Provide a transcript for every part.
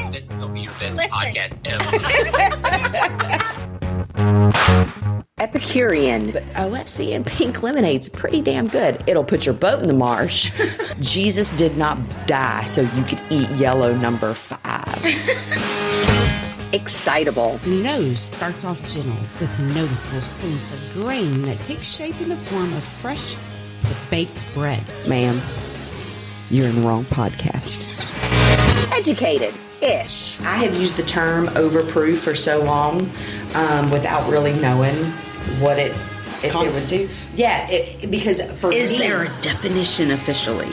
think this is going to be your best Listen. podcast ever. Epicurean, but OFC and pink lemonade's pretty damn good. It'll put your boat in the marsh. Jesus did not die so you could eat yellow number 5. Excitable. The nose starts off gentle with noticeable sense of grain that takes shape in the form of fresh baked bread. Ma'am, you're in the wrong podcast. Educated-ish. I have used the term overproof for so long without really knowing what it Constitutes. was. Yeah, because for Is me, there a definition officially?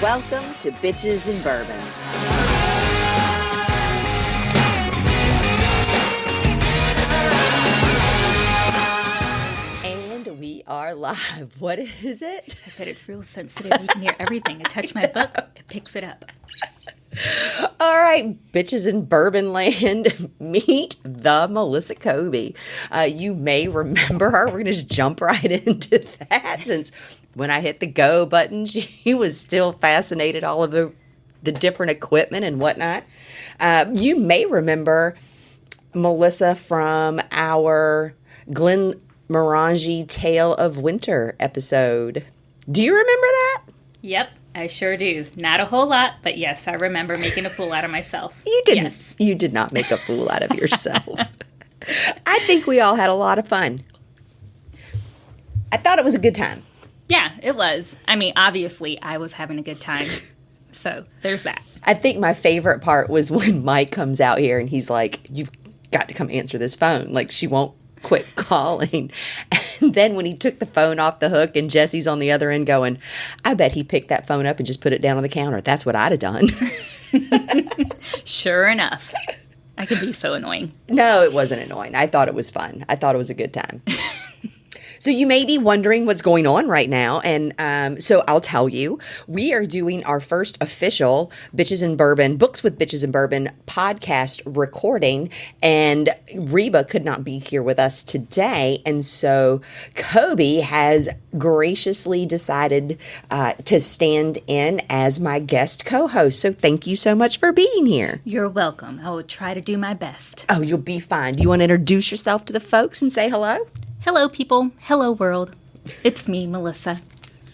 Welcome to Bitches and Bourbon. and we are live. What is it? I said it's real sensitive. You can hear everything. I touch my book, it picks it up. All right, bitches in bourbon land, meet the Melissa Kobi. You may remember her. We're going to just jump right into that since when I hit the go button, she was still fascinated all of the different equipment and whatnot. You may remember Melissa from our Glenmorangie Tale of Winter episode. Do you remember that? Yep, I sure do. Not a whole lot, but yes, I remember making a fool out of myself. You didn't. Yes. You did not make a fool out of yourself. I think we all had a lot of fun. I thought it was a good time. Yeah, it was. I mean, obviously, I was having a good time. So there's that. I think my favorite part was when Mike comes out here and he's like, "You've got to come answer this phone." Like, she won't quit calling. And then when he took the phone off the hook and Jesse's on the other end going, "I bet he picked that phone up and just put it down on the counter. That's what I'd have done." Sure enough. I could be so annoying. No, it wasn't annoying. I thought it was fun. I thought it was a good time. So you may be wondering what's going on right now, and so I'll tell you. We are doing our first official Bitches and Bourbon, Books with Bitches and Bourbon podcast recording, and Reba could not be here with us today, and so Kobi has graciously decided to stand in as my guest co-host. So thank you so much for being here. You're welcome. I will try to do my best. Oh, you'll be fine. Do you want to introduce yourself to the folks and say hello? Hello, people. Hello, world. It's me, Melissa.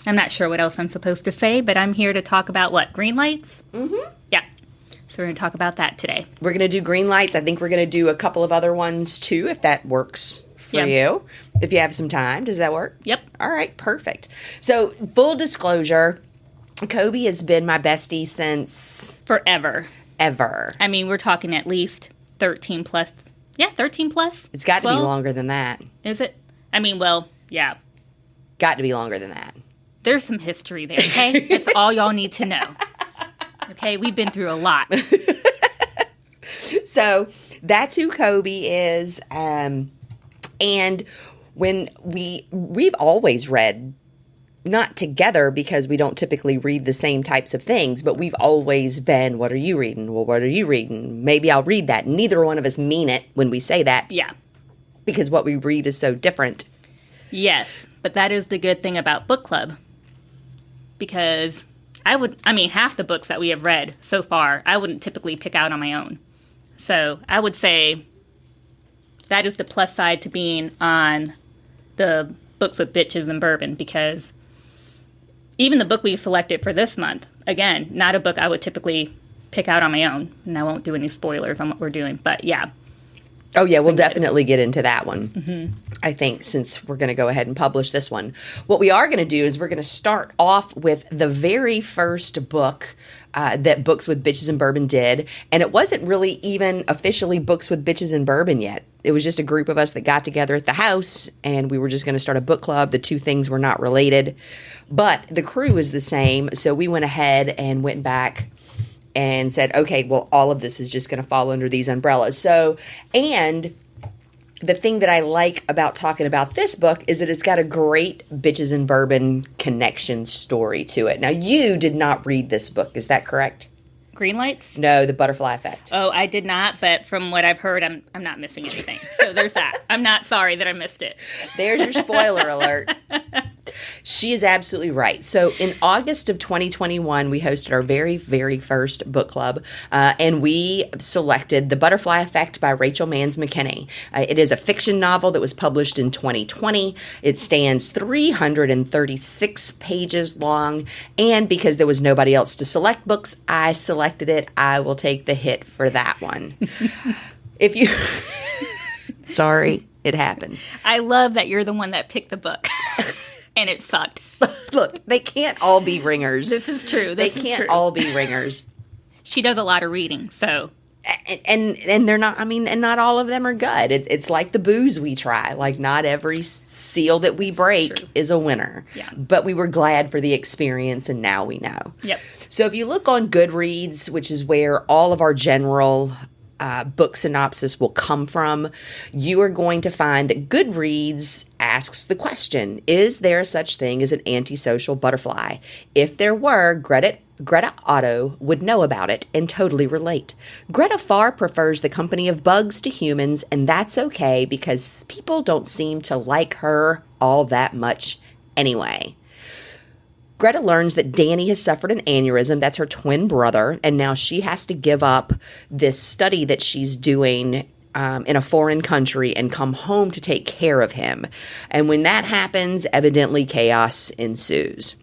I'm not sure what else I'm supposed to say, but I'm here to talk about what? Greenlights? Mm-hmm. Yeah. So we're going to talk about that today. We're going to do Greenlights. I think we're going to do a couple of other ones, too, if that works for you. If you have some time. Does that work? Yep. All right. Perfect. So, full disclosure, Kobi has been my bestie since... Forever. Ever. I mean, we're talking at least 13 plus. Yeah, 13 plus. It's got 12? to be longer than that. Is it? I mean, well, yeah. Got to be longer than that. There's some history there, okay? That's all y'all need to know. Okay, we've been through a lot. So that's who Kobi is. And when we've always read, not together because we don't typically read the same types of things, but we've always been, what are you reading? Well, what are you reading? Maybe I'll read that. Neither one of us mean it when we say that. Yeah. Because what we read is so different. Yes, but that is the good thing about book club. Because half the books that we have read so far, I wouldn't typically pick out on my own. So I would say that is the plus side to being on the Books with Bitches and Bourbon, because even the book we selected for this month, again, not a book I would typically pick out on my own. And I won't do any spoilers on what we're doing, but yeah. Oh, yeah, we'll definitely get into that one, I think, since we're going to go ahead and publish this one. What we are going to do is we're going to start off with the very first book that Books with Bitches and Bourbon did, and it wasn't really even officially Books with Bitches and Bourbon yet. It was just a group of us that got together at the house, and we were just going to start a book club. The two things were not related, but the crew was the same, so we went ahead and went back and said, okay, well, all of this is just going to fall under these umbrellas. So, and the thing that I like about talking about this book is that it's got a great Bitches and Bourbon connection story to it. Now, you did not read this book. Is that correct? Greenlights? No, The Butterfly Effect. Oh, I did not, but from what I've heard, I'm not missing anything. So there's that. I'm not sorry that I missed it. There's your spoiler alert. She is absolutely right. So in August of 2021, we hosted our very, very first book club, and we selected The Butterfly Effect by Rachel Manns McKenny. It is a fiction novel that was published in 2020. It stands 336 pages long, and because there was nobody else to select books, I selected it. I will take the hit for that one. If you... Sorry, it happens. I love that you're the one that picked the book. And it sucked. Look, they can't all be ringers. This is true. They can't all be ringers. She does a lot of reading, so... And they're not, I mean, and not all of them are good. It's like the booze we try. Like, not every seal that we break is a winner. Yeah. But we were glad for the experience, and now we know. Yep. So if you look on Goodreads, which is where all of our general book synopsis will come from, you are going to find that Goodreads asks the question, is there such thing as an antisocial butterfly? If there were, Greta Otto would know about it and totally relate. Greta far prefers the company of bugs to humans, and that's okay because people don't seem to like her all that much anyway. Greta learns that Danny has suffered an aneurysm, that's her twin brother, and now she has to give up this study that she's doing in a foreign country and come home to take care of him. And when that happens, evidently chaos ensues.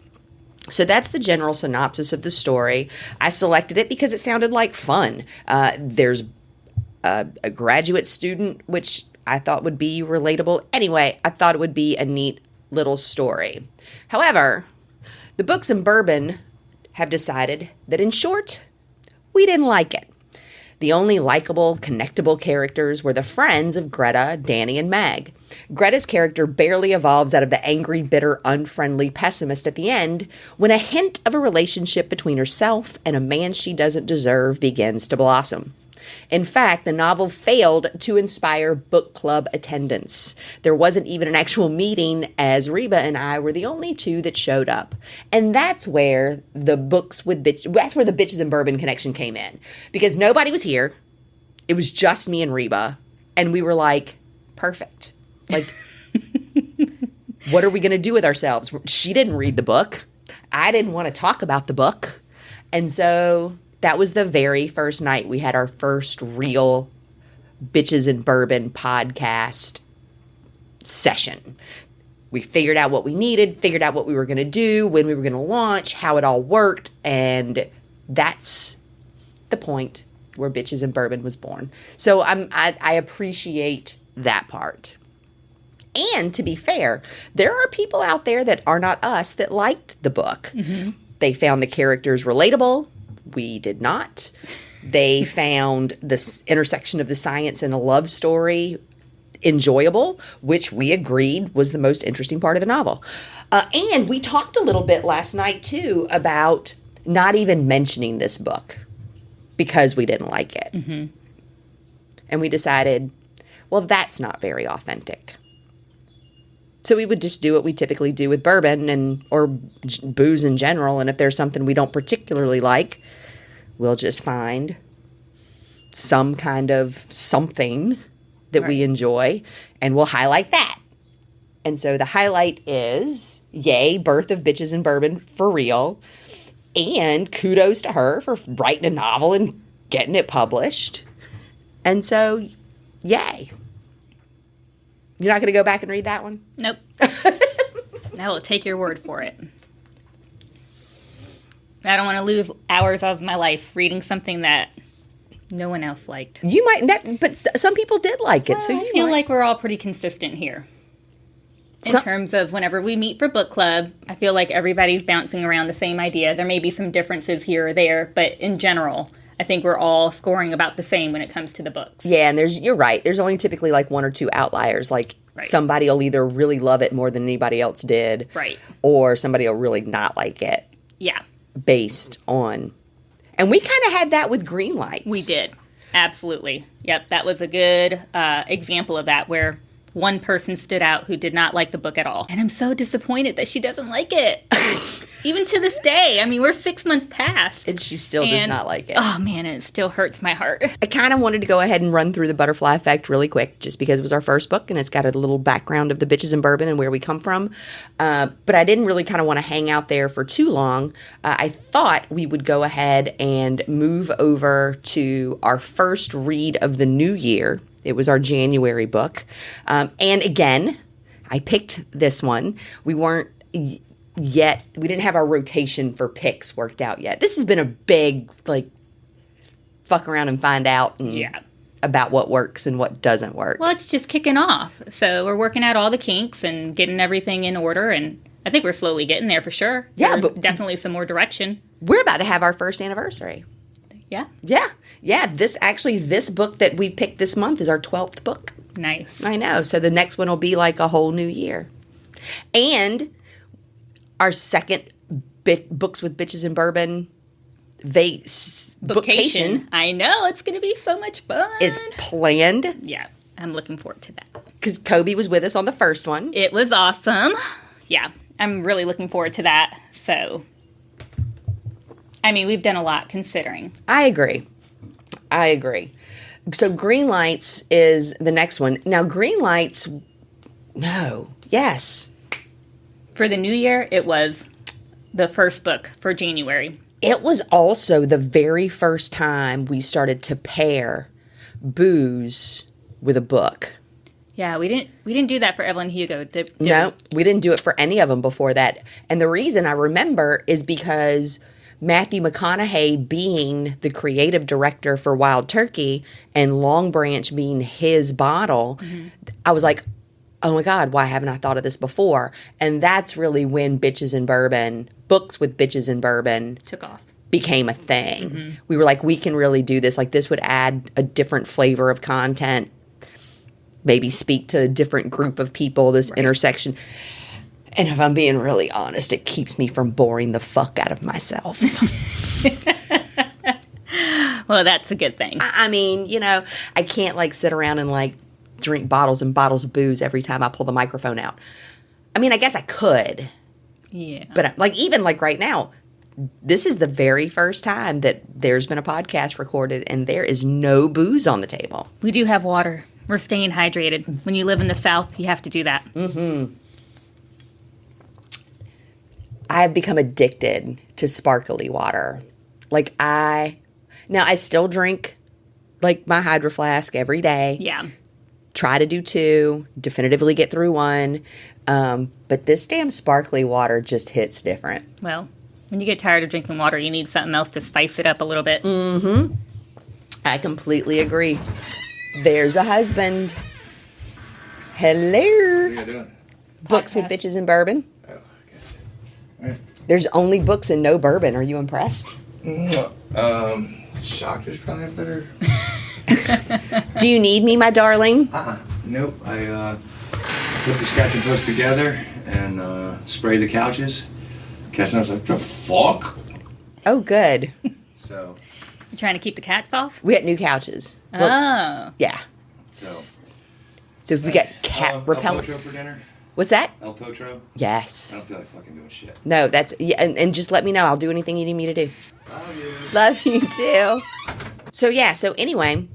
So that's the general synopsis of the story. I selected it because it sounded like fun. There's a graduate student, which I thought would be relatable. Anyway, I thought it would be a neat little story. However, the Books and Bourbon have decided that, in short, we didn't like it. The only likable, connectable characters were the friends of Greta, Danny, and Meg. Greta's character barely evolves out of the angry, bitter, unfriendly pessimist at the end when a hint of a relationship between herself and a man she doesn't deserve begins to blossom. In fact, the novel failed to inspire book club attendance. There wasn't even an actual meeting, as Reba and I were the only two that showed up. And that's where the Bitches and Bourbon connection came in. Because nobody was here. It was just me and Reba. And we were like, perfect. Like, what are we going to do with ourselves? She didn't read the book. I didn't want to talk about the book. And so... that was the very first night we had our first real Bitches and Bourbon podcast session. We figured out what we needed, figured out what we were going to do, when we were going to launch, how it all worked, and that's the point where Bitches and Bourbon was born. So I appreciate that part. And to be fair, there are people out there that are not us that liked the book. Mm-hmm. They found the characters relatable. We did not. They found this intersection of the science and a love story enjoyable, which we agreed was the most interesting part of the novel. And we talked a little bit last night, too, about not even mentioning this book because we didn't like it. Mm-hmm. And we decided, well, that's not very authentic. So we would just do what we typically do with bourbon or booze in general. And if there's something we don't particularly like, we'll just find some kind of something that we enjoy, and we'll highlight that. And so the highlight is, yay, birth of Bitches and Bourbon for real. And kudos to her for writing a novel and getting it published. And so, yay. You're not going to go back and read that one? Nope. I will take your word for it. I don't want to lose hours of my life reading something that no one else liked. You might, but some people did like it. Well, so I feel like we're all pretty consistent here. In terms of whenever we meet for book club, I feel like everybody's bouncing around the same idea. There may be some differences here or there, but in general, I think we're all scoring about the same when it comes to the books. Yeah, and you're right. There's only typically like one or two outliers. Like somebody will either really love it more than anybody else did. Right. Or somebody will really not like it. Yeah. Based on. And we kind of had that with Greenlights. We did. Absolutely. Yep. That was a good example of that where one person stood out who did not like the book at all. And I'm so disappointed that she doesn't like it. Even to this day. I mean, we're 6 months past. And she still does not like it. Oh, man, it still hurts my heart. I kind of wanted to go ahead and run through the Butterfly Effect really quick, just because it was our first book and it's got a little background of the Bitches and Bourbon and where we come from. But I didn't really kind of want to hang out there for too long. I thought we would go ahead and move over to our first read of the new year. It was our January book. And again, I picked this one. We weren't yet, we didn't have our rotation for picks worked out yet. This has been a big, like, fuck around and find out about what works and what doesn't work. Well, it's just kicking off. So we're working out all the kinks and getting everything in order. And I think we're slowly getting there for sure. Yeah, There's but definitely some more direction. We're about to have our first anniversary. Yeah. Yeah. This book that we picked this month is our 12th book. Nice. I know. So the next one will be like a whole new year. And our second Books with Bitches and Bourbon Bookcation. I know. It's going to be so much fun. Is planned. Yeah. I'm looking forward to that. Because Kobi was with us on the first one. It was awesome. Yeah. I'm really looking forward to that. So, I mean, we've done a lot considering. I agree. So Greenlights is the next one. Now, Greenlights, yes. For the new year, it was the first book for January. It was also the very first time we started to pair booze with a book. Yeah, we didn't do that for Evelyn Hugo. No, we didn't do it for any of them before that. And the reason I remember is because Matthew McConaughey being the creative director for Wild Turkey and Longbranch being his bottle, I was like, oh my God, why haven't I thought of this before? And that's really when Bitches and Bourbon, Books with Bitches and Bourbon took off. Became a thing. We were like, we can really do this. Like, this would add a different flavor of content, maybe speak to a different group of people, this intersection. And if I'm being really honest, it keeps me from boring the fuck out of myself. Well, that's a good thing. I mean, I can't like sit around and like drink bottles and bottles of booze every time I pull the microphone out. I mean, I guess I could. Yeah. But like, even like right now, this is the very first time that there's been a podcast recorded and there is no booze on the table. We do have water. We're staying hydrated. When you live in the South, you have to do that. I have become addicted to sparkly water. Like I still drink like my Hydro Flask every day. Yeah. Try to do 2, definitively get through 1. But this damn sparkly water just hits different. Well, when you get tired of drinking water, you need something else to spice it up a little bit. I completely agree. There's a husband. Hello. What are you doing? Books with Bitches and Bourbon. Oh, gotcha. All right. There's only books and no bourbon. Are you impressed? Shocked is probably better. Do you need me, my darling? Nope. I put the scratch and post together and sprayed the couches. Cassie, I was like, the fuck? Oh, good. So. You trying to keep the cats off? We got new couches. Well, yeah. So if we got cat repellent. El Potro for dinner? What's that? El Potro? I Yes. don't feel like fucking doing shit. No, that's and just let me know. I'll do anything you need me to do. Love you. Love you too. So anyway,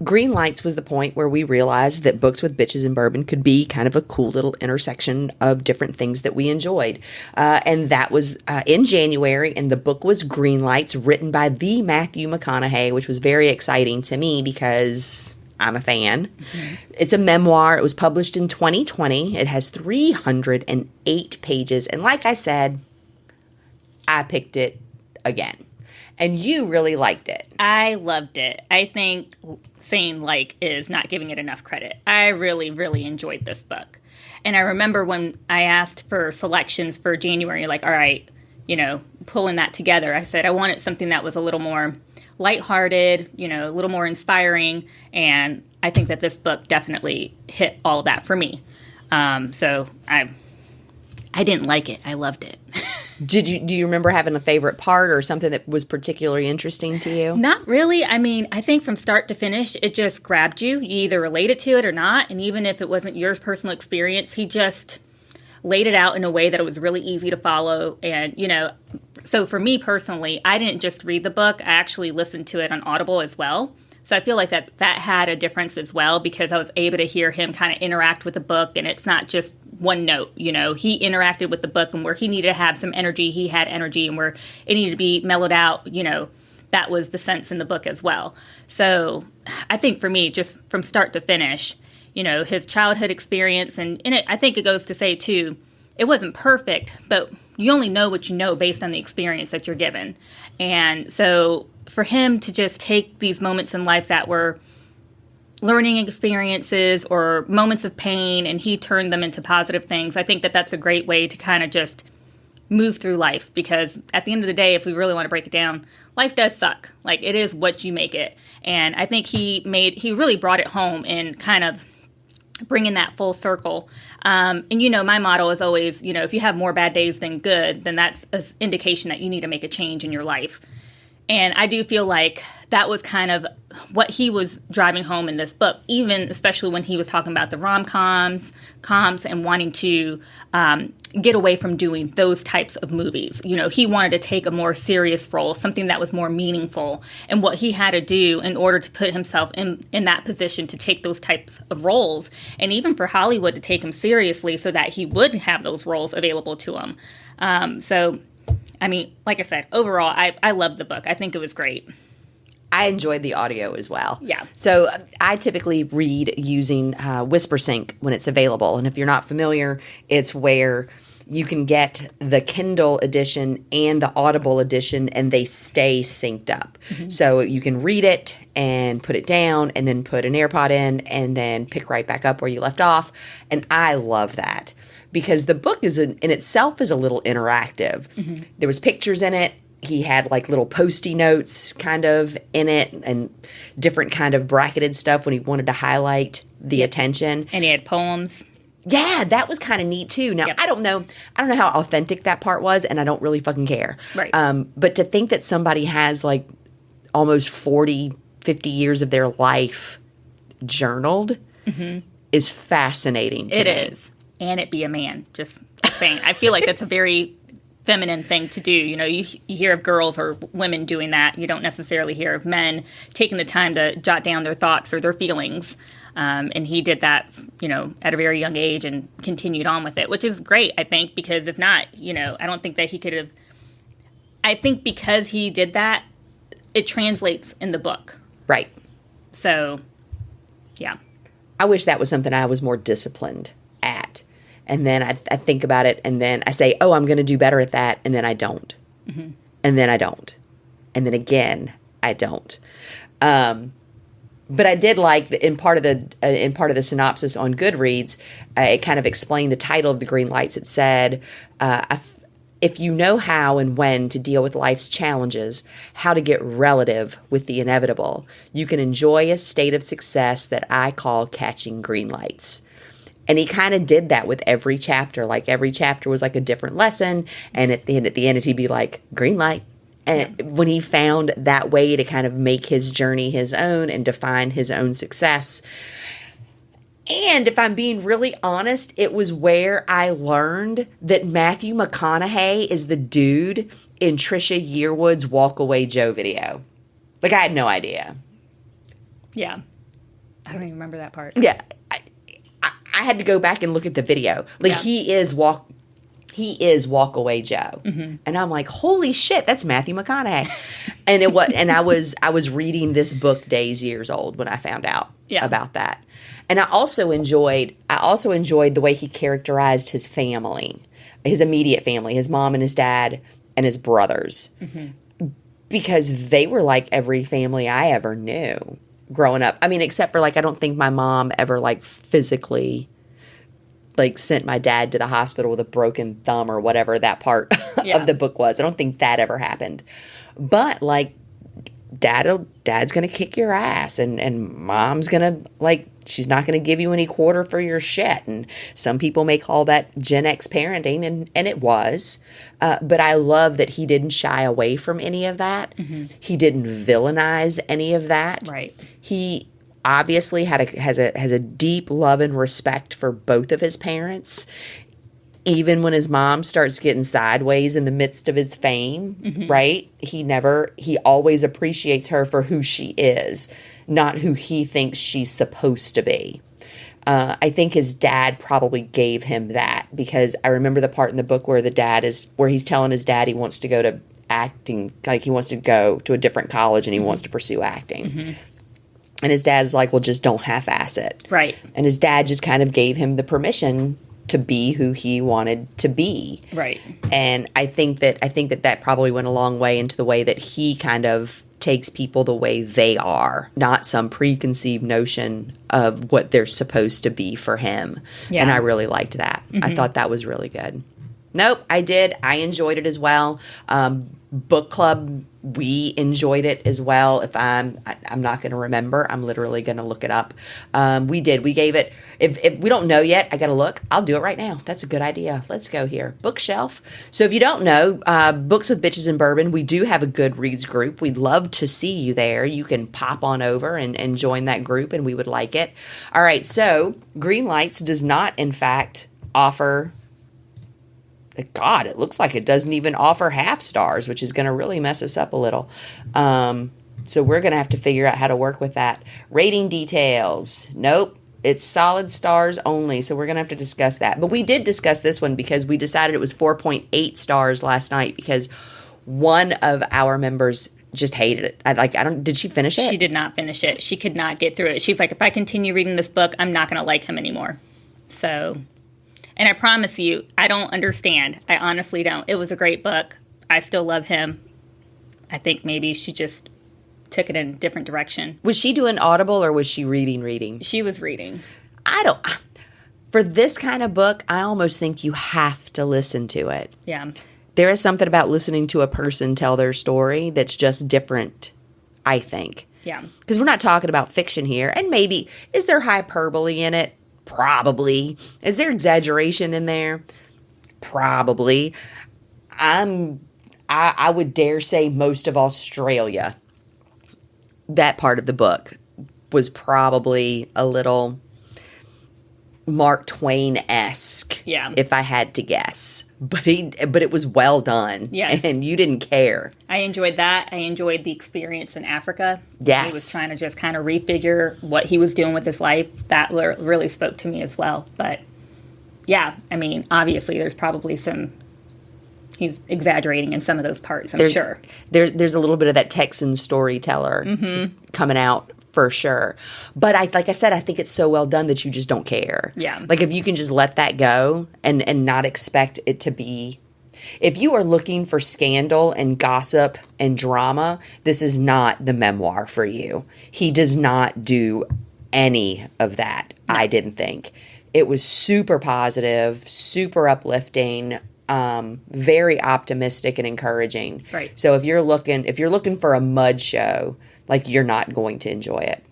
Greenlights was the point where we realized that Books with Bitches and Bourbon could be kind of a cool little intersection of different things that we enjoyed. And that was in January, and the book was Greenlights, written by the Matthew McConaughey, which was very exciting to me because I'm a fan. It's a memoir. It was published in 2020. It has 308 pages. And like I said, I picked it again. And you really liked it. I loved it. I think saying like is not giving it enough credit. I really, really enjoyed this book. And I remember when I asked for selections for January, like, all right, pulling that together, I said I wanted something that was a little more lighthearted, a little more inspiring. And I think that this book definitely hit all of that for me. So I didn't like it. I loved it. Do you remember having a favorite part or something that was particularly interesting to you? Not really. I mean, I think from start to finish, it just grabbed you. You either related to it or not. And even if it wasn't your personal experience, he just laid it out in a way that it was really easy to follow. And, So for me personally, I didn't just read the book. I actually listened to it on Audible as well. So I feel like that had a difference as well, because I was able to hear him kind of interact with the book, and it's not just one note. You know, he interacted with the book, and where he needed to have some energy, he had energy, and where it needed to be mellowed out, you know, that was the sense in the book as well. So I think for me, just from start to finish, you know, his childhood experience, and I think it goes to say too, it wasn't perfect, but you only know what you know based on the experience that you're given. And so for him to just take these moments in life that were learning experiences or moments of pain, and he turned them into positive things, I think that that's a great way to kind of just move through life. Because at the end of the day, if we really want to break it down, life does suck. Like, it is what you make it. And I think he really brought it home in kind of bringing that full circle. And, you know, my motto is always, you know, if you have more bad days than good, then that's an indication that you need to make a change in your life. And I do feel like that was kind of what he was driving home in this book, even especially when he was talking about the rom-coms and wanting to get away from doing those types of movies. You know, he wanted to take a more serious role, something that was more meaningful, and what he had to do in order to put himself in that position to take those types of roles, and even for Hollywood to take him seriously so that he would have those roles available to him. So, I mean, like I said, overall, I loved the book. I think it was great. I enjoyed the audio as well. Yeah. So I typically read using WhisperSync when it's available. And if you're not familiar, it's where you can get the Kindle edition and the Audible edition, and they stay synced up. Mm-hmm. So you can read it and put it down and then put an AirPod in and then pick right back up where you left off. And I love that because the book in itself is a little interactive. Mm-hmm. There was pictures in it. He had like little Post-it notes kind of in it and different kind of bracketed stuff when he wanted to highlight the attention. And he had poems. Yeah, that was kind of neat too. Now, I don't know how authentic that part was, and I don't really fucking care. Right. But to think that somebody has like almost 40, 50 years of their life journaled is fascinating to me. It is. And it be a man, just saying. I feel like that's a very feminine thing to do. You know, you hear of girls or women doing that. You don't necessarily hear of men taking the time to jot down their thoughts or their feelings. And he did that, you know, at a very young age and continued on with it, which is great, I think, because if not, you know, I don't think that he could have. I think because he did that, it translates in the book. Right. So, yeah. I wish that was something I was more disciplined at. And then I think about it, and then I say, oh, I'm going to do better at that, and then I don't. Mm-hmm. And then I don't. And then again, I don't. But I did like in part of the synopsis on Goodreads, it kind of explained the title of the Greenlights. It said, if you know how and when to deal with life's challenges, how to get relative with the inevitable, you can enjoy a state of success that I call catching green lights. And he kind of did that with every chapter. Like every chapter was like a different lesson. And at the end, he'd be like, green light. And when he found that way to kind of make his journey his own and define his own success. And if I'm being really honest, it was where I learned that Matthew McConaughey is the dude in Trisha Yearwood's Walk Away Joe video. Like, I had no idea. Yeah. I don't even remember that part. Yeah. I had to go back and look at the video. Like, he is Walk Away Joe. Mm-hmm. And I'm like, holy shit, that's Matthew McConaughey. And I was reading this book days years old when I found out about that. And I also enjoyed the way he characterized his family, his immediate family, his mom and his dad and his brothers. Mm-hmm. Because they were like every family I ever knew growing up. I mean, except for like, I don't think my mom ever like physically like sent my dad to the hospital with a broken thumb or whatever that part of the book was. I don't think that ever happened. But like dad's going to kick your ass and mom's going to like, she's not going to give you any quarter for your shit. And some people may call that Gen X parenting, and it was. But I love that he didn't shy away from any of that. Mm-hmm. He didn't villainize any of that. Right. He obviously has a deep love and respect for both of his parents. even when his mom starts getting sideways in the midst of his fame, right? He always appreciates her for who she is, not who he thinks she's supposed to be. I think his dad probably gave him that, because I remember the part in the book where where he's telling his dad he wants to go to acting, like he wants to go to a different college and he wants to pursue acting. And his dad's like, well, just don't half-ass it. Right. And his dad just kind of gave him the permission to be who he wanted to be. Right. And I think that probably went a long way into the way that he kind of takes people the way they are, not some preconceived notion of what they're supposed to be for him. Yeah. And I really liked that. I thought that was really good. Nope, I did. I enjoyed it as well. Book club, we enjoyed it as well. If I'm not going to remember, I'm literally going to look it up. We did. We gave it. If we don't know yet, I got to look. I'll do it right now. That's a good idea. Let's go here. Bookshelf. So if you don't know, Books with Bitches and Bourbon, we do have a Goodreads group. We'd love to see you there. You can pop on over and join that group, and we would like it. All right. So Greenlights does not, in fact, offer. God, it looks like it doesn't even offer half stars, which is going to really mess us up a little. So we're going to have to figure out how to work with that. Rating details. Nope. It's solid stars only, so we're going to have to discuss that. But we did discuss this one because we decided it was 4.8 stars last night because one of our members just hated it. Did she finish it? She did not finish it. She could not get through it. She's like, if I continue reading this book, I'm not going to like him anymore. So... And I promise you, I don't understand. I honestly don't. It was a great book. I still love him. I think maybe she just took it in a different direction. Was she doing Audible or was she reading? She was reading. For this kind of book, I almost think you have to listen to it. Yeah. There is something about listening to a person tell their story that's just different, I think. Yeah. Because we're not talking about fiction here. And maybe, is there hyperbole in it? Probably. Is there exaggeration in there? Probably. I would dare say most of Australia, that part of the book, was probably a little Mark Twain-esque, yeah, if I had to guess. But it was well done. Yes. And you didn't care. I enjoyed that. I enjoyed the experience in Africa. Yes. He was trying to just kind of refigure what he was doing with his life. That really spoke to me as well. But, yeah, I mean, obviously there's probably he's exaggerating in some of those parts, I'm sure. There's a little bit of that Texan storyteller coming out. For sure. But like I said, I think it's so well done that you just don't care. Yeah. Like if you can just let that go and not expect it to be... If you are looking for scandal and gossip and drama, this is not the memoir for you. He does not do any of that, no. I didn't think. It was super positive, super uplifting, very optimistic and encouraging. Right. So if you're looking for a mud show... Like, you're not going to enjoy it.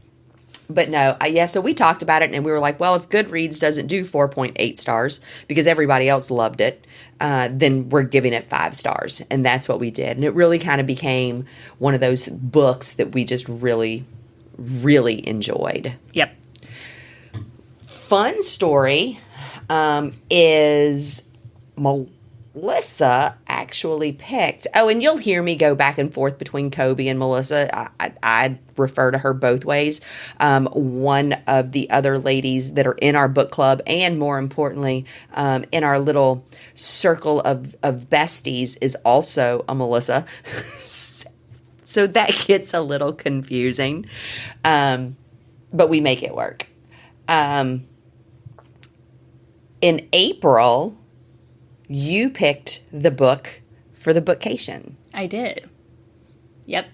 But no, so we talked about it, and we were like, well, if Goodreads doesn't do 4.8 stars, because everybody else loved it, then we're giving it 5 stars. And that's what we did. And it really kind of became one of those books that we just really, really enjoyed. Yep. Fun story is... Melissa actually picked. Oh, and you'll hear me go back and forth between Kobi and Melissa. I refer to her both ways. One of the other ladies that are in our book club, and more importantly, in our little circle of besties, is also a Melissa. So that gets a little confusing. But we make it work. In April... You picked the book for the Bookcation. I did. Yep.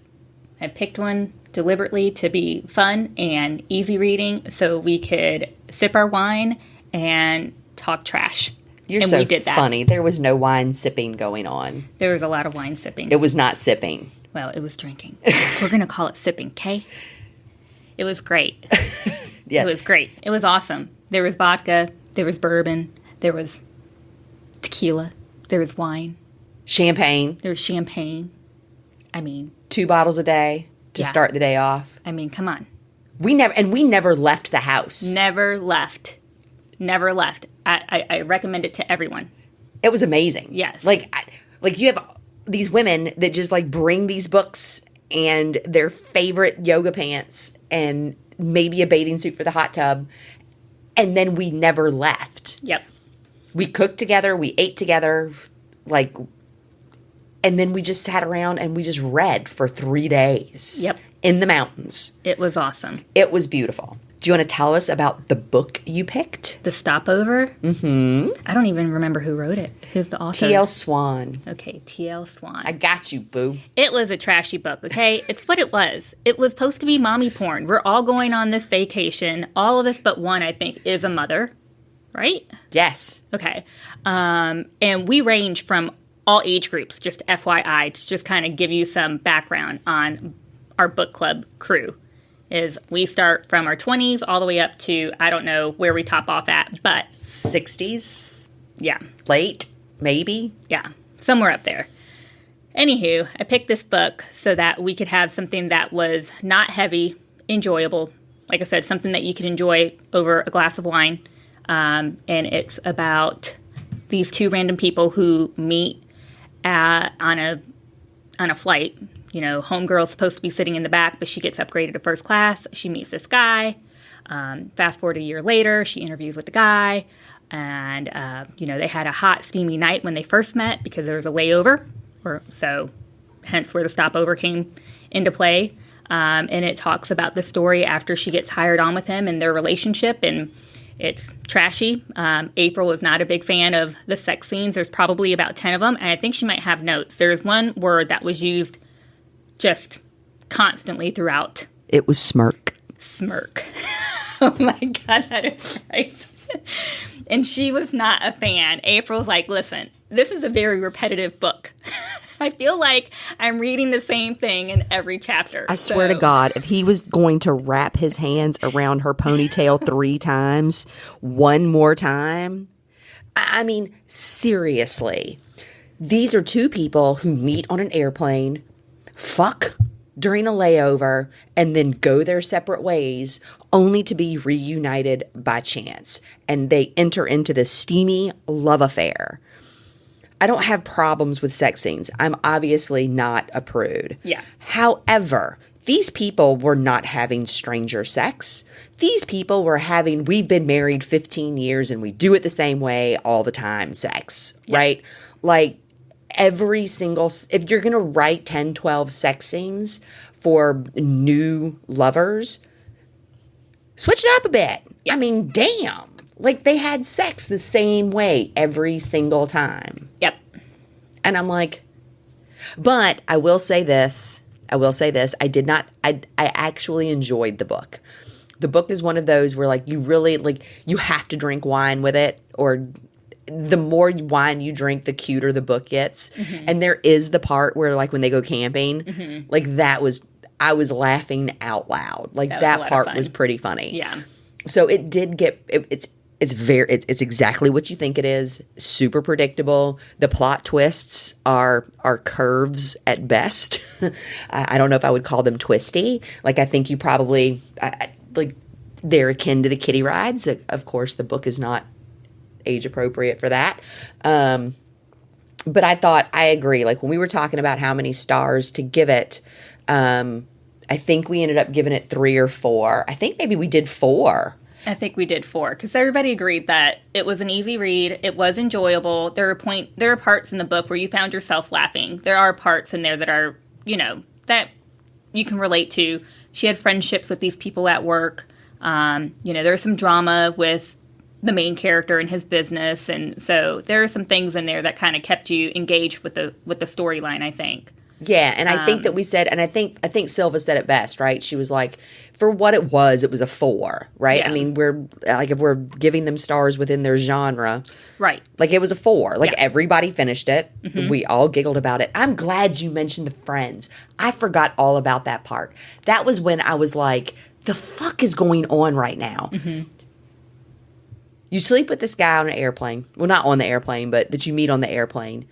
I picked one deliberately to be fun and easy reading so we could sip our wine and talk trash. You're and so we did that. funny. There was no wine sipping going on. There was a lot of wine sipping. It was not sipping. Well, it was drinking. We're going to call it sipping, okay? It was great. Yeah. It was great. It was awesome. There was vodka. There was bourbon. There was... tequila. There was wine. Champagne. There was champagne. I mean... 2 bottles a day to start the day off. I mean, come on. We never left the house. Never left. Never left. I recommend it to everyone. It was amazing. Yes. Like you have these women that just like bring these books and their favorite yoga pants and maybe a bathing suit for the hot tub, and then we never left. Yep. We cooked together, we ate together, like, and then we just sat around and we just read for 3 days. Yep. In the mountains. It was awesome. It was beautiful. Do you want to tell us about the book you picked? The Stopover? Mm-hmm. I don't even remember who wrote it. Who's the author? T.L. Swann. Okay, T.L. Swann. I got you, boo. It was a trashy book, okay? It's what it was. It was supposed to be mommy porn. We're all going on this vacation. All of us but one, I think, is a mother, right? Yes. Okay. And we range from all age groups, just FYI, to just kind of give you some background on our book club crew. Is we start from our 20s all the way up to, I don't know where we top off at, but 60s? Yeah. Late? Maybe? Yeah. Somewhere up there. Anywho, I picked this book so that we could have something that was not heavy, enjoyable. Like I said, something that you could enjoy over a glass of wine. And it's about these two random people who meet on a flight. You know, homegirl's supposed to be sitting in the back, but she gets upgraded to first class. She meets this guy. Fast forward a year later, she interviews with the guy. And, they had a hot, steamy night when they first met because there was a layover. Hence where the stopover came into play. And it talks about the story after she gets hired on with him and their relationship. And it's trashy. April is not a big fan of the sex scenes. There's probably about 10 of them. And I think she might have notes. There's one word that was used just constantly throughout. It was smirk. Smirk. Oh my God, that is right. And she was not a fan. April's like, listen, this is a very repetitive book. I feel like I'm reading the same thing in every chapter. I swear to God, if he was going to wrap his hands around her ponytail 3 times, one more time, I mean, seriously. These are two people who meet on an airplane, fuck during a layover, and then go their separate ways, only to be reunited by chance. And they enter into this steamy love affair. I don't have problems with sex scenes. I'm obviously not a prude. Yeah. However, these people were not having stranger sex. These people were having, we've been married 15 years and we do it the same way all the time sex, right? Like, every single, if you're going to write 10, 12 sex scenes for new lovers, switch it up a bit. Yeah. I mean, damn. Like, they had sex the same way every single time. Yep. And I'm like, but I will say this. I actually enjoyed the book. The book is one of those where, like, you really, like, you have to drink wine with it, or the more wine you drink, the cuter the book gets. Mm-hmm. And there is the part where, like, when they go camping, mm-hmm. like, I was laughing out loud. Like, that part was pretty funny. Yeah. So it did get, it's exactly what you think it is. Super predictable. The plot twists are curves at best. I don't know if I would call them twisty. Like, I think you probably, like, they're akin to the kiddie rides. Of course, the book is not age appropriate for that. But I thought, I agree. Like, when we were talking about how many stars to give it, I think we ended up giving it 3 or 4. I think maybe we did 4. I think we did 4 because everybody agreed that it was an easy read. It was enjoyable. There are parts in the book where you found yourself laughing. There are parts in there that are, that you can relate to. She had friendships with these people at work. There's some drama with the main character and his business, and so there are some things in there that kind of kept you engaged with the storyline, I think. Yeah, and I think that we said, and I think Silva said it best, right? She was like, for what it was a 4, right? Yeah. I mean, we're like, if we're giving them stars within their genre, right? Like, it was a 4. Like, yeah. Everybody finished it. Mm-hmm. We all giggled about it. I'm glad you mentioned the friends. I forgot all about that part. That was when I was like, the fuck is going on right now? Mm-hmm. You sleep with this guy on an airplane. Well, not on the airplane, but that you meet on the airplane.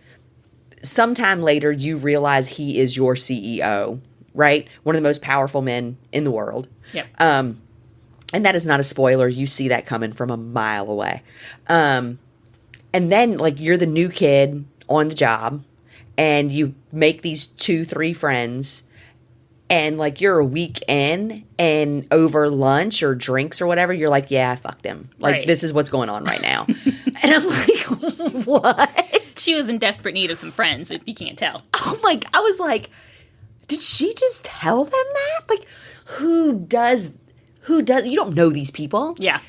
Sometime later, you realize he is your CEO, right? One of the most powerful men in the world. Yep. And that is not a spoiler. You see that coming from a mile away. And then, like, you're the new kid on the job, and you make these 2-3 friends, and, like, you're a week in, and over lunch or drinks or whatever, you're like, yeah, I fucked him. Like, Right. this is what's going on right now. And I'm like, what? She was in desperate need of some friends, if you can't tell. Oh my, I was like, did she just tell them that? Like, who does, you don't know these people. Yeah.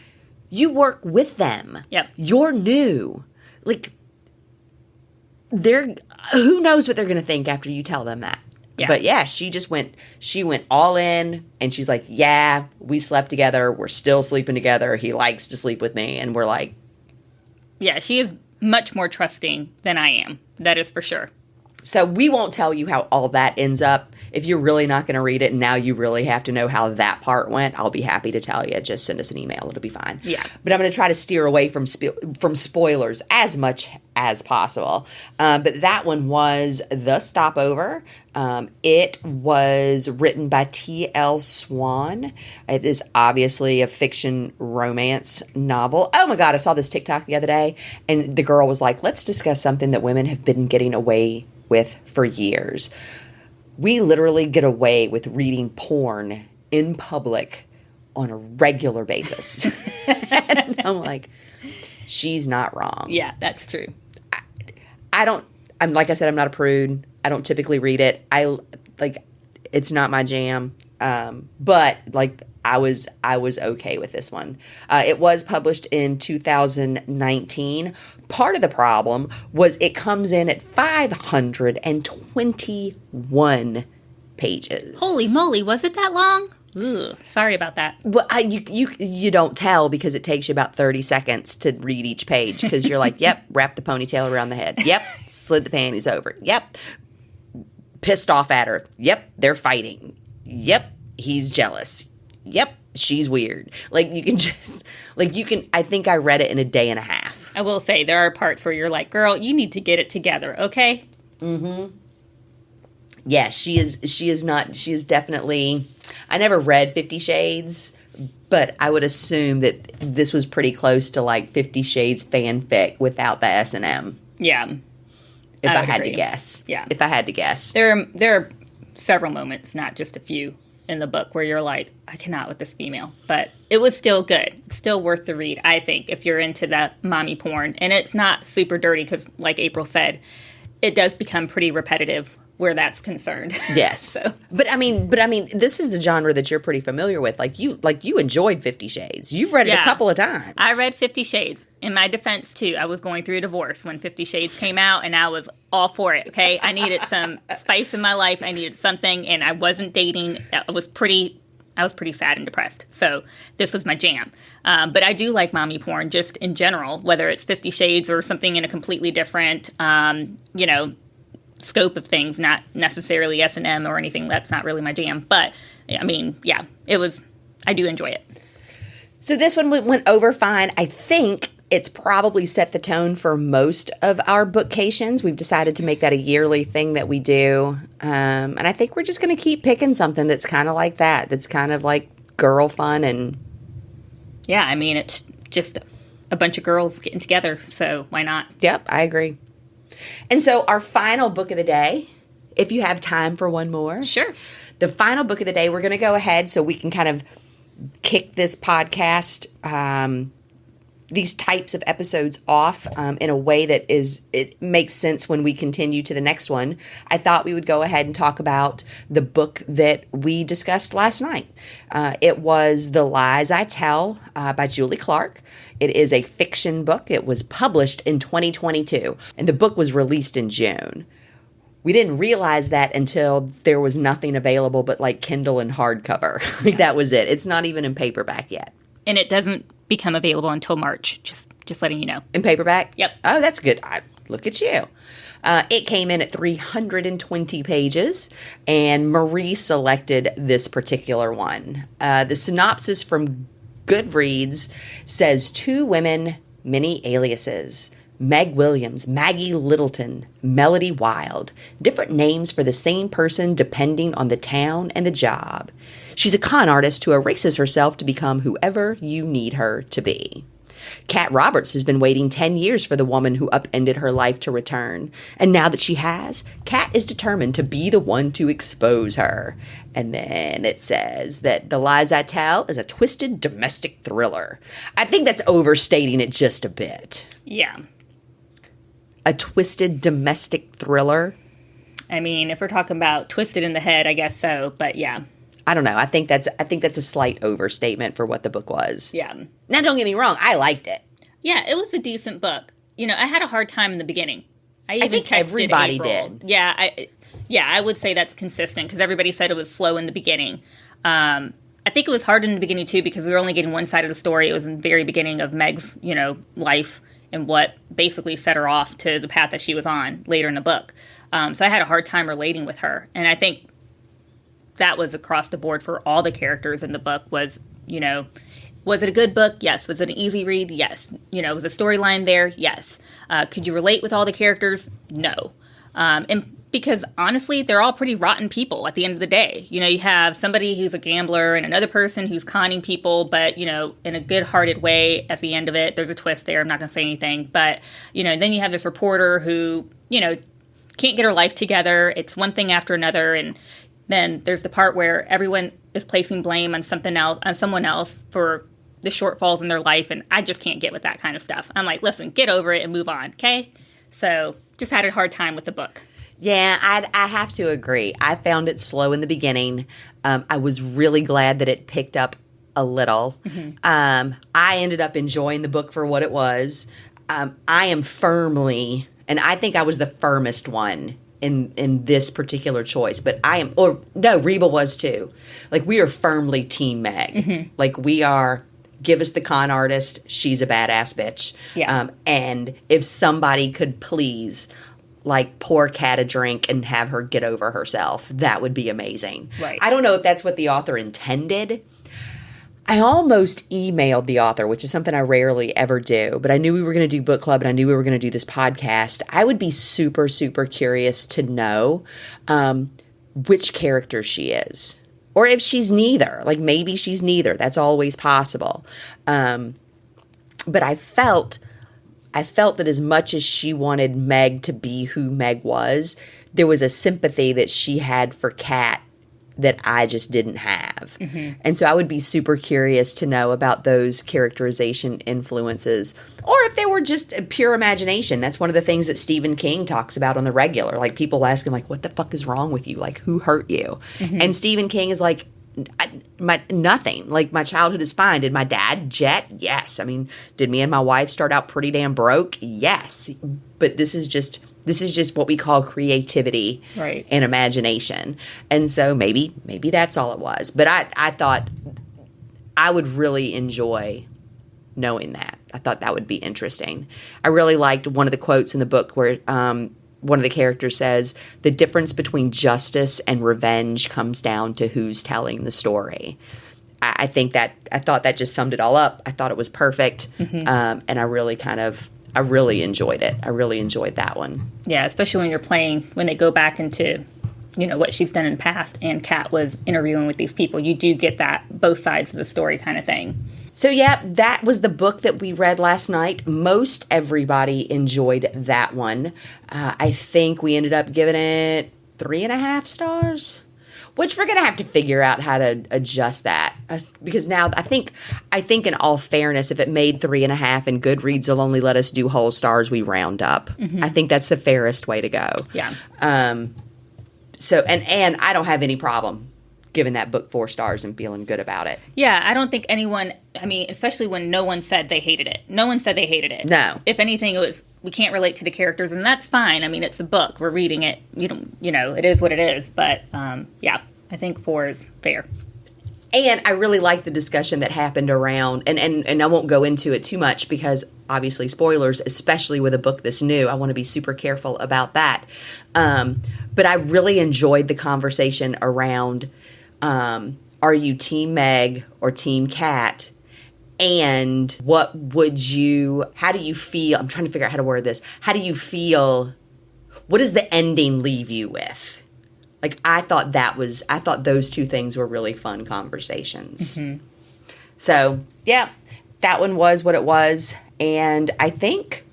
You work with them. Yep. You're new. Like, who knows what they're going to think after you tell them that. Yeah. But yeah, she went all in, and she's like, yeah, we slept together. We're still sleeping together. He likes to sleep with me. And we're like, Yeah, she is much more trusting than I am. That is for sure. so we won't tell you how all that ends up. If you're really not going to read it and now you really have to know how that part went, I'll be happy to tell you. Just send us an email. It'll be fine. Yeah. But I'm going to try to steer away from spoilers as much as possible. But that one was The Stopover. It was written by T.L. Swann. It is obviously a fiction romance novel. Oh my God, I saw this TikTok the other day, and the girl was like, let's discuss something that women have been getting away with for years. We literally get away with reading porn in public on a regular basis. And I'm like, she's not wrong. Yeah, that's true. I'm like I said, I'm not a prude. I don't typically read it. It's not my jam. But like I was okay with this one. It was published in 2019. Part of the problem was it comes in at 521 pages. Holy moly, was it that long? Ugh, sorry about that. Well, you don't tell because it takes you about 30 seconds to read each page because you're like, yep, wrap the ponytail around the head. Yep, slid the panties over. Yep, pissed off at her. Yep, they're fighting. Yep, he's jealous. Yep, she's weird. I think I read it in a day and a half. I will say there are parts where you're like, girl, you need to get it together, okay? Yeah, she is definitely, I never read 50 Shades, but I would assume that this was pretty close to like 50 Shades fanfic without the S&M. Yeah. If I would had agree. to guess. Yeah. If I had to guess. There are several moments, not just a few, in the book where you're like, I cannot with this female. But it was still good. It's still worth the read, I think, if you're into that mommy porn. And it's not super dirty because, like April said, it does become pretty repetitive where that's concerned. Yes. So. But I mean, this is the genre that you're pretty familiar with. Like you enjoyed 50 Shades. You've read it a couple of times. I read 50 Shades. In my defense, too, I was going through a divorce when 50 Shades came out, and I was all for it, okay? I needed some spice in my life. I needed something, and I wasn't dating. I was pretty sad and depressed. So this was my jam. But I do like mommy porn just in general, whether it's 50 Shades or something in a completely different, scope of things, not necessarily S&M or anything. That's not really my jam. But, I mean, yeah, I do enjoy it. So this one went over fine. I think it's probably set the tone for most of our bookcations. We've decided to make that a yearly thing that we do. And I think we're just going to keep picking something that's kind of like that. That's kind of like girl fun and... Yeah, I mean, it's just a bunch of girls getting together, so why not? Yep, I agree. And so our final book of the day, if you have time for one more. Sure. The final book of the day, we're going to go ahead so we can kind of kick this podcast, these types of episodes off in a way that it makes sense when we continue to the next one. I thought we would go ahead and talk about the book that we discussed last night. It was The Lies I Tell by Julie Clark. It is a fiction book. It was published in 2022, and the book was released in June. We didn't realize that until there was nothing available but like Kindle and hardcover. Like that was it. It's not even in paperback yet. And it doesn't become available until March, just letting you know. In paperback? Yep. Oh, that's good. Look at you. It came in at 320 pages, and Marie selected this particular one. The synopsis from Goodreads says 2 women, many aliases. Meg Williams, Maggie Littleton, Melody Wild. Different names for the same person depending on the town and the job. She's a con artist who erases herself to become whoever you need her to be. Kat Roberts has been waiting 10 years for the woman who upended her life to return. And now that she has, Kat is determined to be the one to expose her. And then it says that The Lies I Tell is a twisted domestic thriller. I think that's overstating it just a bit. Yeah. A twisted domestic thriller? I mean, if we're talking about twisted in the head, I guess so, but yeah. I don't know. I think that's a slight overstatement for what the book was. Yeah. Now, don't get me wrong. I liked it. Yeah, it was a decent book. You know, I had a hard time in the beginning. I even think texted everybody April. did. Yeah, I would say that's consistent because everybody said it was slow in the beginning. I think it was hard in the beginning, too, because we were only getting one side of the story. It was in the very beginning of Meg's, life and what basically set her off to the path that she was on later in the book. So I had a hard time relating with her. And I think that was across the board for all the characters in the book was it a good book? Yes. Was it an easy read? Yes. Was a storyline there? Yes. Could you relate with all the characters? No. And because honestly, they're all pretty rotten people at the end of the day. You have somebody who's a gambler and another person who's conning people, but, in a good-hearted way at the end of it. There's a twist there. I'm not going to say anything. But, then you have this reporter who, can't get her life together. It's one thing after another. And then there's the part where everyone is placing blame on someone else for the shortfalls in their life. And I just can't get with that kind of stuff. I'm like, listen, get over it and move on. Okay. So just had a hard time with the book. Yeah, I have to agree. I found it slow in the beginning. I was really glad that it picked up a little. Mm-hmm. I ended up enjoying the book for what it was. I am firmly, and I think I was the firmest one in this particular choice, but Reba was too. Like, we are firmly Team Meg. Mm-hmm. Like, we are, give us the con artist, she's a badass bitch. Yeah. And if somebody could please, like, pour Kat a drink and have her get over herself, that would be amazing. Right. I don't know if that's what the author intended. I almost emailed the author, which is something I rarely ever do, but I knew we were going to do book club and I knew we were going to do this podcast. I would be super, super curious to know which character she is. Or if she's neither. Like, maybe she's neither. That's always possible. But I felt that as much as she wanted Meg to be who Meg was, there was a sympathy that she had for Kat that I just didn't have. Mm-hmm. And so I would be super curious to know about those characterization influences, or if they were just pure imagination. That's one of the things that Stephen King talks about on the regular. Like, people ask him, like, what the fuck is wrong with you? Like, who hurt you? Mm-hmm. And Stephen King is like, nothing. Like, my childhood is fine. Did my dad jet? Yes. I mean, did me and my wife start out pretty damn broke? Yes. But this is just what we call creativity, right, and imagination. And so maybe that's all it was. But I thought I would really enjoy knowing that. I thought that would be interesting. I really liked one of the quotes in the book where one of the characters says, the difference between justice and revenge comes down to who's telling the story. I thought that just summed it all up. I thought it was perfect. Mm-hmm. And I really enjoyed it. I really enjoyed that one. Yeah, especially when they go back into, what she's done in the past and Kat was interviewing with these people. You do get that both sides of the story kind of thing. So, yeah, that was the book that we read last night. Most everybody enjoyed that one. I think we ended up giving it 3.5 stars, which we're going to have to figure out how to adjust that. Because now I think in all fairness, if it made 3.5 and Goodreads will only let us do whole stars, we round up. Mm-hmm. I think that's the fairest way to go. Yeah. So, and I don't have any problem giving that book 4 stars and feeling good about it. Yeah, I don't think anyone, especially when no one said they hated it. No one said they hated it. No. If anything, it was, we can't relate to the characters, and that's fine. It's a book. We're reading it. It is what it is. But, yeah, I think 4 is fair. And I really like the discussion that happened around, and I won't go into it too much because obviously spoilers, especially with a book this new. I want to be super careful about that. But I really enjoyed the conversation around, are you Team Meg or Team Kat? And how do you feel? I'm trying to figure out how to word this. How do you feel? What does the ending leave you with? Like, I thought those two things were really fun conversations. Mm-hmm. So, yeah, that one was what it was. And I think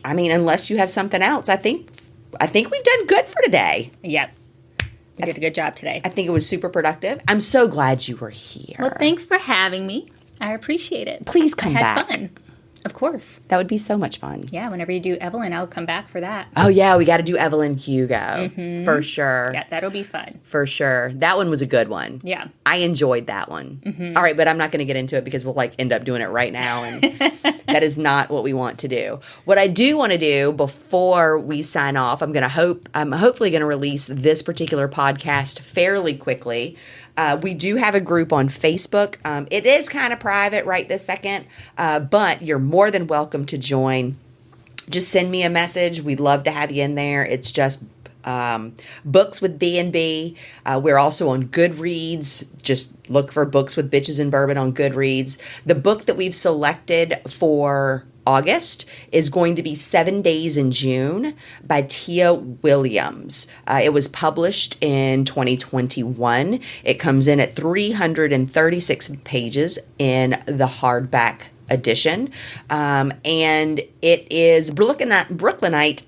unless you have something else, I think we've done good for today. Yep. You did a good job today. I think it was super productive. I'm so glad you were here. Well, thanks for having me. I appreciate it. Please come I had back. fun. Of course. That would be so much fun. Yeah, whenever you do Evelyn, I'll come back for that. Oh, yeah, we got to do Evelyn Hugo. For sure. Yeah, that'll be fun. For sure. That one was a good one. Yeah. I enjoyed that one. All right, but I'm not going to get into it because we'll end up doing it right now, and that is not what we want to do. What I do want to do before we sign off, I'm hopefully going to release this particular podcast fairly quickly. We do have a group on Facebook. It is kind of private right this second, but you're more than welcome to join. Just send me a message. We'd love to have you in there. It's just Books with B&B. We're also on Goodreads. Just look for Books with Bitches and Bourbon on Goodreads. The book that we've selected for August is going to be 7 Days in June by Tia Williams. It was published in 2021. It comes in at 336 pages in the hardback edition. And it is Brooklynite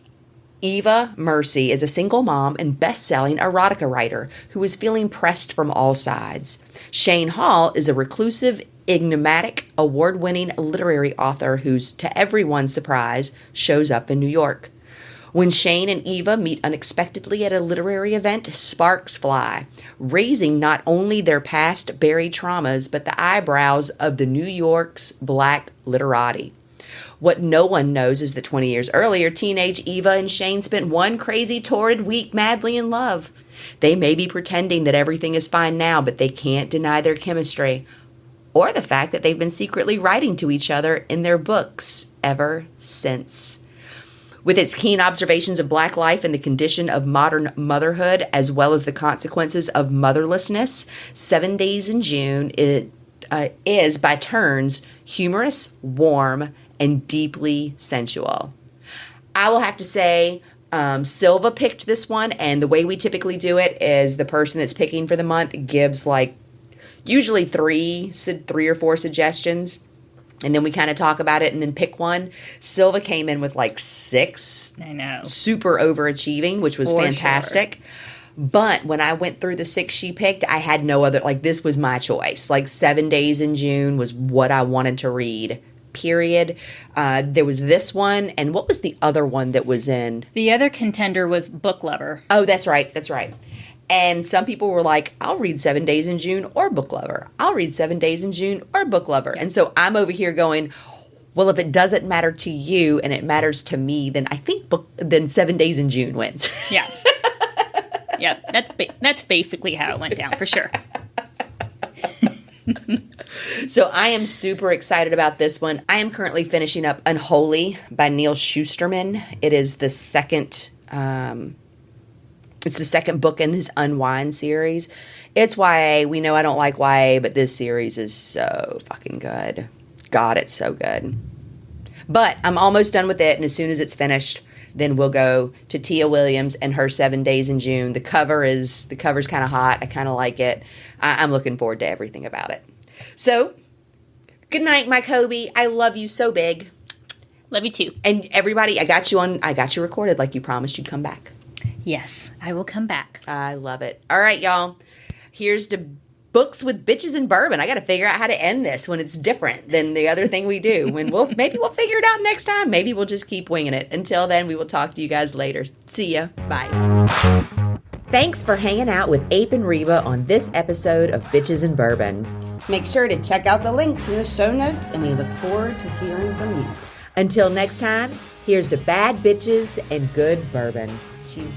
Eva Mercy is a single mom and best-selling erotica writer who is feeling pressed from all sides. Shane Hall is a reclusive, enigmatic, award-winning literary author who's, to everyone's surprise, shows up in New York. When Shane and Eva meet unexpectedly at a literary event, sparks fly, raising not only their past buried traumas, but the eyebrows of the New York's black literati. What no one knows is that 20 years earlier, teenage Eva and Shane spent one crazy, torrid week madly in love. They may be pretending that everything is fine now, but they can't deny their chemistry, or the fact that they've been secretly writing to each other in their books ever since. With its keen observations of black life and the condition of modern motherhood, as well as the consequences of motherlessness, 7 Days in June is, by turns, humorous, warm, and deeply sensual. I will have to say, Silva picked this one, and the way we typically do it is the person that's picking for the month gives usually three or four suggestions, and then we kind of talk about it and then pick one. Silva came in with 6. I know. Super overachieving, which was fantastic. Sure. But when I went through the 6 she picked, I had no other, this was my choice. 7 Days in June was what I wanted to read, period. There was this one, and what was the other one that was in? The other contender was Book Lover. Oh, that's right. And some people were like, I'll read 7 Days in June or Book Lover. I'll read 7 Days in June or Book Lover. Yeah. And so I'm over here going, well, if it doesn't matter to you and it matters to me, then I think then 7 Days in June wins. Yeah. Yeah, that's basically how it went down, for sure. So I am super excited about this one. I am currently finishing up Unholy by Neil Shusterman. It is the second book in his Unwind series. It's YA. We know I don't like YA, but this series is so fucking good. God, it's so good. But I'm almost done with it, and as soon as it's finished, then we'll go to Tia Williams and her 7 Days in June. The cover's kind of hot. I kind of like it. I'm looking forward to everything about it. So, good night, my Kobi. I love you so big. Love you too. And everybody, I got you recorded like you promised you'd come back. Yes, I will come back. I love it. All right, y'all. Here's to Books with Bitches and Bourbon. I got to figure out how to end this when it's different than the other thing we do. Maybe we'll figure it out next time. Maybe we'll just keep winging it. Until then, we will talk to you guys later. See ya. Bye. Thanks for hanging out with Ape and Reba on this episode of Bitches and Bourbon. Make sure to check out the links in the show notes, and we look forward to hearing from you. Until next time, here's to bad bitches and good bourbon. Cheers.